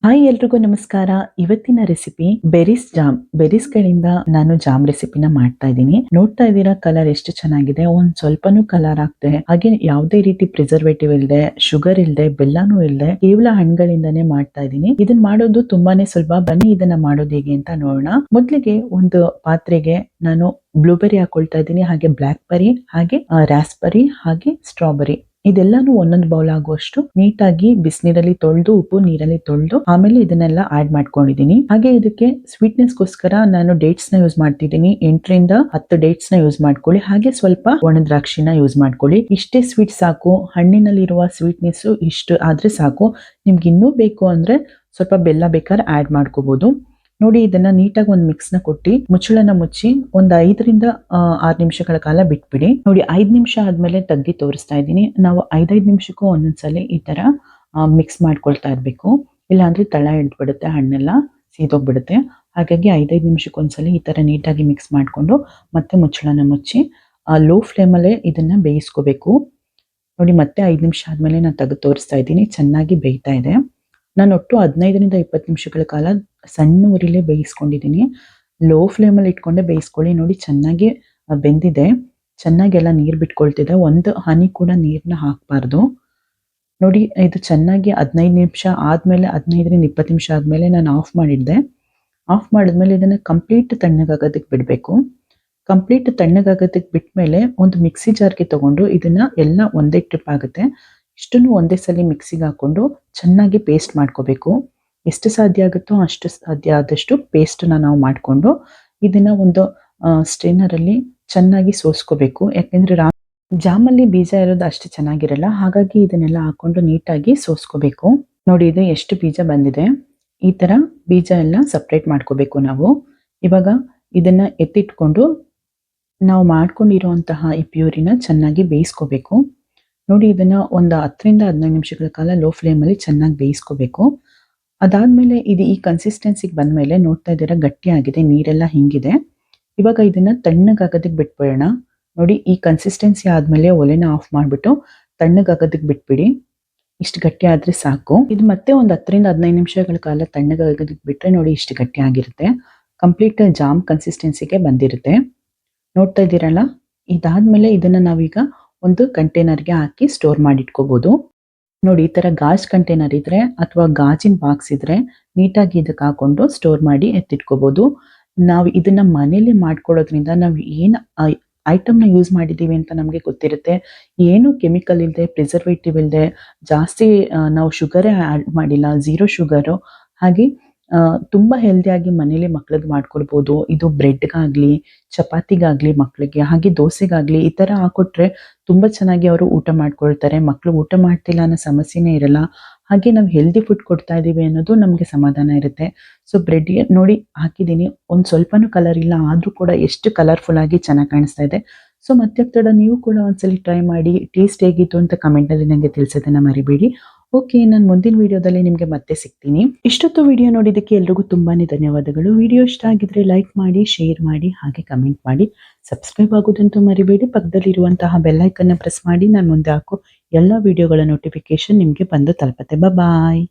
Hi ಎಲ್ರಿಗೂ ನಮಸ್ಕಾರ. ಇವತ್ತಿನ ರೆಸಿಪಿ ಬೆರೀಸ್ ಜಾಮ್. ಬೆರೀಸ್ ಗಳಿಂದ ನಾನು ಜಾಮ್ ರೆಸಿಪಿನ ಮಾಡ್ತಾ ಇದ್ದೀನಿ. ನೋಡ್ತಾ ಇದ್ದೀರಾ ಕಲರ್ ಎಷ್ಟು ಚೆನ್ನಾಗಿದೆ. ಒಂದ್ ಸ್ವಲ್ಪನೂ ಕಲರ್ ಆಗ್ದೆ, ಹಾಗೆ ಯಾವುದೇ ರೀತಿ ಪ್ರಿಸರ್ವೇಟಿವ್ ಇಲ್ಲದೆ, ಶುಗರ್ ಇಲ್ಲದೆ, ಬೆಲ್ಲನೂ ಇಲ್ಲದೆ, ಕೇವಲ ಹಣ್ಣುಗಳಿಂದಾನೇ ಮಾಡ್ತಾ ಇದ್ದೀನಿ. ಇದನ್ನ ಮಾಡೋದು ತುಂಬಾನೇ ಸುಲಭ. ಬನ್ನಿ ಇದನ್ನ ಮಾಡೋದು ಹೇಗೆ ಅಂತ ನೋಡೋಣ. ಮೊದಲಿಗೆ ಒಂದು ಪಾತ್ರೆಗೆ ನಾನು ಬ್ಲೂಬೆರಿ ಹಾಕೊಳ್ತಾ ಇದ್ದೀನಿ, ಹಾಗೆ ಬ್ಲಾಕ್ ಬೆರಿ, ಹಾಗೆ ರಾಸ್ಬೆರಿ, ಹಾಗೆ ಸ್ಟ್ರಾಬೆರಿ ಇದೆಲ್ಲಾನು ಒಂದೊಂದು ಬೌಲ್ ಆಗುವಷ್ಟು ನೀಟಾಗಿ ಬಿಸಿನೀರಲ್ಲಿ ತೊಳೆದು, ಉಪ್ಪು ನೀರಲ್ಲಿ ತೊಳೆದು ಆಮೇಲೆ ಇದನ್ನೆಲ್ಲ ಆಡ್ ಮಾಡ್ಕೊಂಡಿದ್ದೀನಿ. ಹಾಗೆ ಇದಕ್ಕೆ ಸ್ವೀಟ್ನೆಸ್ಗೋಸ್ಕರ ನಾನು ಡೇಟ್ಸ್ ನ ಯೂಸ್ ಮಾಡ್ತಿದ್ದೀನಿ. 8ರಿಂದ 10 ಡೇಟ್ಸ್ ನ ಯೂಸ್ ಮಾಡ್ಕೊಳ್ಳಿ. ಹಾಗೆ ಸ್ವಲ್ಪ ಒಣ ದ್ರಾಕ್ಷಿನ ಯೂಸ್ ಮಾಡ್ಕೊಳ್ಳಿ. ಇಷ್ಟೇ ಸ್ವೀಟ್ ಸಾಕು. ಹಣ್ಣಿನಲ್ಲಿರುವ ಸ್ವೀಟ್ನೆಸ್ ಇಷ್ಟು ಆದ್ರೆ ಸಾಕು. ನಿಮ್ಗೆ ಇನ್ನೂ ಬೇಕು ಅಂದ್ರೆ ಸ್ವಲ್ಪ ಬೆಲ್ಲ ಬೇಕಾದ್ರೆ ಆಡ್ ಮಾಡ್ಕೋಬಹುದು. ನೋಡಿ, ಇದನ್ನ ನೀಟಾಗಿ ಒಂದು ಮಿಕ್ಸ್ ನ ಕೊಟ್ಟು ಮುಚ್ಚಳನ ಮುಚ್ಚಿ ಒಂದು 5ರಿಂದ 6 ನಿಮಿಷಗಳ ಕಾಲ ಬಿಟ್ಬಿಡಿ. ನೋಡಿ, 5 ನಿಮಿಷ ಆದ್ಮೇಲೆ ತೆಗ್ದು ತೋರಿಸ್ತಾ ಇದ್ದೀನಿ. ನಾವು 5 ನಿಮಿಷಕ್ಕೂ ಒಂದೊಂದ್ಸಲಿ ಈ ತರ ಮಿಕ್ಸ್ ಮಾಡ್ಕೊಳ್ತಾ ಇರ್ಬೇಕು. ಇಲ್ಲಾಂದ್ರೆ ತಳ ಹಿಡ್ಬಿಡುತ್ತೆ, ಹಣ್ಣೆಲ್ಲ ಸೀದೋಗ್ಬಿಡುತ್ತೆ. ಹಾಗಾಗಿ 5 ನಿಮಿಷಕ್ಕೊಂದ್ಸಲಿ ಈ ತರ ನೀಟಾಗಿ ಮಿಕ್ಸ್ ಮಾಡ್ಕೊಂಡು ಮತ್ತೆ ಮುಚ್ಚಳನ ಮುಚ್ಚಿ ಲೋ ಫ್ಲೇಮಲ್ಲೇ ಇದನ್ನ ಬೇಯಿಸ್ಕೋಬೇಕು. ನೋಡಿ, ಮತ್ತೆ 5 ನಿಮಿಷ ಆದ್ಮೇಲೆ ನಾನು ತೆಗೆದು ತೋರಿಸ್ತಾ ಇದ್ದೀನಿ. ಚೆನ್ನಾಗಿ ಬೇಯ್ತಾ ಇದೆ. ನಾನು ಒಟ್ಟು 15ರಿಂದ 20 ನಿಮಿಷಗಳ ಕಾಲ ಸಣ್ಣ ಉರಿಲೇ ಬೇಯಿಸ್ಕೊಂಡಿದ್ದೀನಿ. ಲೋ ಫ್ಲೇಮಲ್ಲಿ ಇಟ್ಕೊಂಡೆ ಬೇಯಿಸ್ಕೊಳ್ಳಿ. ನೋಡಿ, ಚೆನ್ನಾಗಿ ಬೆಂದಿದೆ. ಚೆನ್ನಾಗೆಲ್ಲ ನೀರು ಬಿಟ್ಕೊಳ್ತಿದೆ. ಒಂದು ಹನಿ ಕೂಡ ನೀರನ್ನ ಹಾಕಬಾರ್ದು. ನೋಡಿ, ಇದು ಚೆನ್ನಾಗಿ 15 ನಿಮಿಷ ಆದಮೇಲೆ, 15ರಿಂದ 20 ನಿಮಿಷ ಆದಮೇಲೆ ನಾನು ಆಫ್ ಮಾಡಿದ್ದೆ. ಆಫ್ ಮಾಡಿದ್ಮೇಲೆ ಇದನ್ನು ಕಂಪ್ಲೀಟ್ ತಣ್ಣಗಾಗೋದಕ್ಕೆ ಬಿಡಬೇಕು. ಕಂಪ್ಲೀಟ್ ತಣ್ಣಗಾಗೋದಕ್ಕೆ ಬಿಟ್ಮೇಲೆ ಒಂದು ಮಿಕ್ಸಿ ಜಾರ್ಗೆ ತಗೊಂಡು ಇದನ್ನ ಎಲ್ಲ ಒಂದೇ ಟ್ರಿಪ್ ಆಗುತ್ತೆ ಇಷ್ಟನ್ನು ಒಂದೇ ಸಲ ಮಿಕ್ಸಿಗೆ ಹಾಕೊಂಡು ಚೆನ್ನಾಗಿ ಪೇಸ್ಟ್ ಮಾಡ್ಕೋಬೇಕು. ಎಷ್ಟು ಸಾಧ್ಯ ಆಗುತ್ತೋ ಅಷ್ಟು ಸಾಧ್ಯ ಆದಷ್ಟು ಪೇಸ್ಟನ್ನ ನಾವು ಮಾಡಿಕೊಂಡು ಇದನ್ನ ಒಂದು ಸ್ಟ್ರೈನರಲ್ಲಿ ಚೆನ್ನಾಗಿ ಸೋಸ್ಕೋಬೇಕು. ಯಾಕೆಂದ್ರೆ ಜಾಮಲ್ಲಿ ಬೀಜ ಇರೋದು ಅಷ್ಟು ಚೆನ್ನಾಗಿರಲ್ಲ. ಹಾಗಾಗಿ ಇದನ್ನೆಲ್ಲ ಹಾಕೊಂಡು ನೀಟಾಗಿ ಸೋಸ್ಕೋಬೇಕು. ನೋಡಿ, ಇದು ಎಷ್ಟು ಬೀಜ ಬಂದಿದೆ. ಈ ತರ ಬೀಜ ಎಲ್ಲ ಸಪ್ರೇಟ್ ಮಾಡ್ಕೋಬೇಕು ನಾವು. ಇವಾಗ ಇದನ್ನ ಎತ್ತಿಟ್ಕೊಂಡು ನಾವು ಮಾಡ್ಕೊಂಡಿರುವಂತಹ ಈ ಪ್ಯೂರಿನ ಚೆನ್ನಾಗಿ ಬೇಯಿಸ್ಕೋಬೇಕು. ನೋಡಿ, ಇದನ್ನ ಒಂದು 10ರಿಂದ 15 ನಿಮಿಷಗಳ ಕಾಲ ಲೋ ಫ್ಲೇಮಲ್ಲಿ ಚೆನ್ನಾಗಿ ಬೇಯಿಸ್ಕೋಬೇಕು. ಅದಾದ್ಮೇಲೆ ಇದು ಈ ಕನ್ಸಿಸ್ಟೆನ್ಸಿಗೆ ಬಂದ್ಮೇಲೆ ನೋಡ್ತಾ ಇದ್ದೀರಾ ಗಟ್ಟಿ ಆಗಿದೆ, ನೀರೆಲ್ಲ ಹಿಂಗಿದೆ. ಇವಾಗ ಇದನ್ನ ತಣ್ಣಗಾಗೋದಕ್ಕೆ ಬಿಟ್ಬಿಡೋಣ. ನೋಡಿ, ಈ ಕನ್ಸಿಸ್ಟೆನ್ಸಿ ಆದ್ಮೇಲೆ ಒಲೆನ ಆಫ್ ಮಾಡಿಬಿಟ್ಟು ತಣ್ಣಗಾಗೋದಕ್ಕೆ ಬಿಟ್ಬಿಡಿ. ಇಷ್ಟು ಗಟ್ಟಿ ಆದ್ರೆ ಸಾಕು. ಇದು ಮತ್ತೆ ಒಂದು 10ರಿಂದ 15 ನಿಮಿಷಗಳ ಕಾಲ ತಣ್ಣಗಾಗೋದಕ್ಕೆ ಬಿಟ್ರೆ ನೋಡಿ ಇಷ್ಟು ಗಟ್ಟಿ ಆಗಿರುತ್ತೆ. ಕಂಪ್ಲೀಟ್ ಜಾಮ್ ಕನ್ಸಿಸ್ಟೆನ್ಸಿಗೆ ಬಂದಿರುತ್ತೆ. ನೋಡ್ತಾ ಇದ್ದೀರಲ್ಲ, ಇದಾದ್ಮೇಲೆ ಇದನ್ನ ನಾವೀಗ ಒಂದು ಕಂಟೈನರ್ಗೆ ಹಾಕಿ ಸ್ಟೋರ್ ಮಾಡಿ ಇಟ್ಕೋಬಹುದು. ನೋಡಿ, ಈ ತರ ಗಾಜ್ ಕಂಟೈನರ್ ಇದ್ರೆ ಅಥವಾ ಗಾಜಿನ ಬಾಕ್ಸ್ ಇದ್ರೆ ನೀಟಾಗಿ ಇದಕ್ಕೆ ಹಾಕೊಂಡು ಸ್ಟೋರ್ ಮಾಡಿ ಎತ್ತಿಟ್ಕೋಬಹುದು. ನಾವು ಇದನ್ನ ಮನೇಲಿ ಮಾಡ್ಕೊಳ್ಳೋದ್ರಿಂದ ನಾವು ಏನು ಐಟಮ್ನ ಯೂಸ್ ಮಾಡಿದ್ದೀವಿ ಅಂತ ನಮಗೆ ಗೊತ್ತಿರುತ್ತೆ. ಏನು ಕೆಮಿಕಲ್ ಇಲ್ಲದೆ, ಪ್ರಿಸರ್ವೇಟಿವ್ ಇಲ್ಲದೆ, ಜಾಸ್ತಿ ನಾವು ಶುಗರೇ ಆ್ಯಡ್ ಮಾಡಿಲ್ಲ, 0 ಶುಗರು. ಹಾಗೆ ತುಂಬ ಹೆಲ್ದಿಯಾಗಿ ಮನೇಲಿ ಮಕ್ಳಿಗೆ ಮಾಡ್ಕೊಳ್ಬೋದು. ಇದು ಬ್ರೆಡ್ಗಾಗಲಿ, ಚಪಾತಿಗಾಗಲಿ, ಮಕ್ಕಳಿಗೆ ಹಾಗೆ ದೋಸೆಗಾಗಲಿ ಈ ಥರ ಹಾಕೊಟ್ರೆ ತುಂಬ ಚೆನ್ನಾಗಿ ಅವರು ಊಟ ಮಾಡ್ಕೊಳ್ತಾರೆ. ಮಕ್ಕಳು ಊಟ ಮಾಡ್ತಿಲ್ಲ ಅನ್ನೋ ಸಮಸ್ಯೆನೇ ಇರಲ್ಲ. ಹಾಗೆ ನಾವು ಹೆಲ್ದಿ ಫುಡ್ ಕೊಡ್ತಾ ಇದ್ದೀವಿ ಅನ್ನೋದು ನಮಗೆ ಸಮಾಧಾನ ಇರುತ್ತೆ. ಸೊ ಬ್ರೆಡ್ಗೆ ನೋಡಿ ಹಾಕಿದ್ದೀನಿ. ಒಂದು ಸ್ವಲ್ಪನೂ ಕಲರ್ ಇಲ್ಲ, ಆದರೂ ಕೂಡ ಎಷ್ಟು ಕಲರ್ಫುಲ್ ಆಗಿ ಚೆನ್ನಾಗಿ ಕಾಣಿಸ್ತಾ ಇದೆ. ಸೊ ಮತ್ತೆ ತಡ ನೀವು ಕೂಡ ಒಂದ್ಸಲಿ ಟ್ರೈ ಮಾಡಿ ಟೇಸ್ಟ್ ಹೇಗಿತ್ತು ಅಂತ ಕಮೆಂಟಲ್ಲಿ ನನಗೆ ತಿಳಿಸೋದನ್ನ ಮರಿಬೇಡಿ. ಓಕೆ, ನಾನು ಮುಂದಿನ ವಿಡಿಯೋದಲ್ಲಿ ನಿಮಗೆ ಮತ್ತೆ ಸಿಗ್ತೀನಿ. ಇಷ್ಟೊತ್ತು ವಿಡಿಯೋ ನೋಡಿದ್ದಕ್ಕೆ ಎಲ್ರಿಗೂ ತುಂಬಾನೇ ಧನ್ಯವಾದಗಳು. ವಿಡಿಯೋ ಇಷ್ಟ ಆಗಿದ್ರೆ ಲೈಕ್ ಮಾಡಿ, ಶೇರ್ ಮಾಡಿ, ಹಾಗೆ ಕಮೆಂಟ್ ಮಾಡಿ. ಸಬ್ಸ್ಕ್ರೈಬ್ ಆಗೋದಂತೂ ಮರಿಬೇಡಿ. ಪಕ್ಕದಲ್ಲಿರುವಂತಹ ಬೆಲ್ ಐಕನ್ನ ಪ್ರೆಸ್ ಮಾಡಿ ನಾನು ಮುಂದೆ ಹಾಕೋ ಎಲ್ಲ ವಿಡಿಯೋಗಳ ನೋಟಿಫಿಕೇಶನ್ ನಿಮಗೆ ಬಂದು ತಲುಪುತ್ತೆ. ಬಾಯ್.